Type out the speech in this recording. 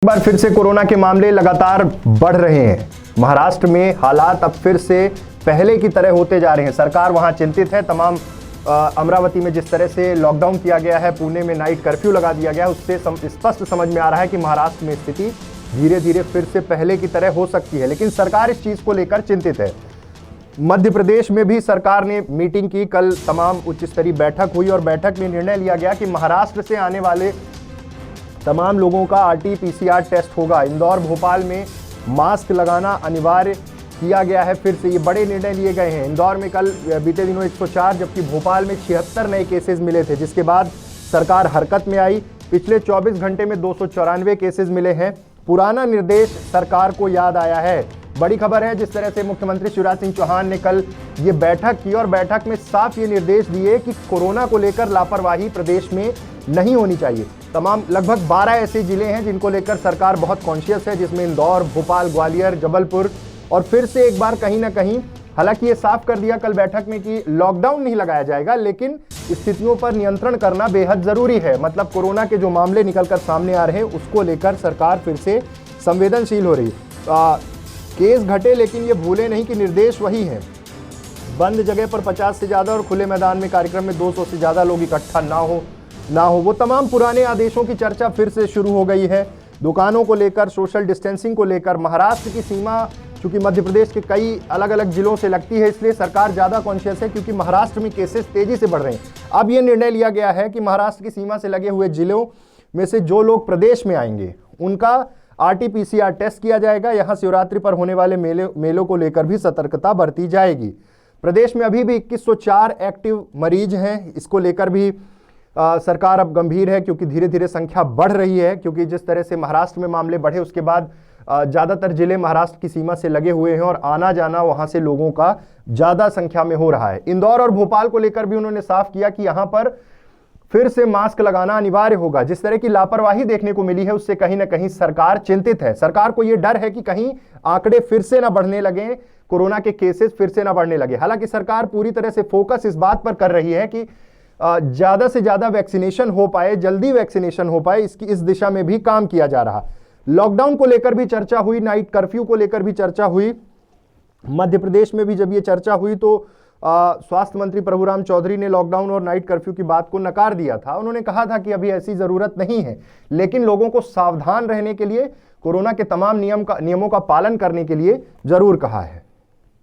एक बार फिर से कोरोना के मामले लगातार बढ़ रहे हैं। महाराष्ट्र में हालात अब फिर से पहले की तरह होते जा रहे हैं। सरकार वहां चिंतित है। तमाम अमरावती में जिस तरह से लॉकडाउन किया गया है, पुणे में नाइट कर्फ्यू लगा दिया गया है, उससे स्पष्ट समझ में आ रहा है कि महाराष्ट्र में स्थिति धीरे धीरे फिर से पहले की तरह हो सकती है। लेकिन सरकार इस चीज को लेकर चिंतित है। मध्य प्रदेश में भी सरकार ने मीटिंग की। कल तमाम उच्च स्तरीय बैठक हुई और बैठक में निर्णय लिया गया कि महाराष्ट्र से आने वाले तमाम लोगों का RT-PCR टेस्ट होगा। इंदौर भोपाल में मास्क लगाना अनिवार्य किया गया है। फिर से ये बड़े निर्णय लिए गए हैं। इंदौर में कल बीते दिनों 104 जबकि भोपाल में 76 नए केसेस मिले थे, जिसके बाद सरकार हरकत में आई। पिछले 24 घंटे में 294 केसेस मिले हैं। पुराना निर्देश सरकार को याद आया है। बड़ी खबर है, जिस तरह से मुख्यमंत्री शिवराज सिंह चौहान ने कल ये बैठक की और बैठक में साफ ये निर्देश दिए कि कोरोना को लेकर लापरवाही प्रदेश में नहीं होनी चाहिए। तमाम लगभग 12 ऐसे जिले हैं जिनको लेकर सरकार बहुत कॉन्शियस है, जिसमें इंदौर, भोपाल, ग्वालियर, जबलपुर। और फिर से एक बार कहीं ना कहीं हालांकि ये साफ कर दिया कल बैठक में कि लॉकडाउन नहीं लगाया जाएगा, लेकिन स्थितियों पर नियंत्रण करना बेहद जरूरी है। मतलब कोरोना के जो मामले निकलकर सामने आ रहे हैं उसको लेकर सरकार फिर से संवेदनशील हो रही है। केस घटे, लेकिन ये भूले नहीं कि निर्देश वही है। बंद जगह पर 50 से ज़्यादा और खुले मैदान में कार्यक्रम में 200 से ज़्यादा लोग इकट्ठा ना हो। वो तमाम पुराने आदेशों की चर्चा फिर से शुरू हो गई है। दुकानों को लेकर, सोशल डिस्टेंसिंग को लेकर। महाराष्ट्र की सीमा चूंकि मध्य प्रदेश के कई अलग अलग जिलों से लगती है, इसलिए सरकार ज़्यादा कॉन्शियस है, क्योंकि महाराष्ट्र में केसेस तेज़ी से बढ़ रहे हैं। अब ये निर्णय लिया गया है कि महाराष्ट्र की सीमा से लगे हुए जिलों में से जो लोग प्रदेश में आएंगे उनका RT-PCR टेस्ट किया जाएगा। यहाँ शिवरात्रि पर होने वाले मेलों को लेकर भी सतर्कता बरती जाएगी। प्रदेश में अभी भी 2104 एक्टिव मरीज हैं। इसको लेकर भी सरकार अब गंभीर है, क्योंकि धीरे धीरे संख्या बढ़ रही है। क्योंकि जिस तरह से महाराष्ट्र में मामले बढ़े, उसके बाद ज़्यादातर जिले महाराष्ट्र की सीमा से लगे हुए हैं और आना जाना वहाँ से लोगों का ज़्यादा संख्या में हो रहा है। इंदौर और भोपाल को लेकर भी उन्होंने साफ किया कि यहाँ पर फिर से मास्क लगाना अनिवार्य होगा। जिस तरह की लापरवाही देखने को मिली है, उससे कहीं ना कहीं सरकार चिंतित है। सरकार को यह डर है कि कहीं आंकड़े फिर से ना बढ़ने लगे, कोरोना के केसेस फिर से ना बढ़ने लगे। हालांकि सरकार पूरी तरह से फोकस इस बात पर कर रही है कि ज़्यादा से ज़्यादा वैक्सीनेशन हो पाए, जल्दी वैक्सीनेशन हो पाए, इस दिशा में भी काम किया जा रहा। लॉकडाउन को लेकर भी चर्चा हुई, नाइट कर्फ्यू को लेकर भी चर्चा हुई। मध्य प्रदेश में भी जब ये चर्चा हुई तो स्वास्थ्य मंत्री प्रभुराम चौधरी ने लॉकडाउन और नाइट कर्फ्यू की बात को नकार दिया था। उन्होंने कहा था कि अभी ऐसी जरूरत नहीं है, लेकिन लोगों को सावधान रहने के लिए, कोरोना के तमाम नियमों का पालन करने के लिए जरूर कहा है।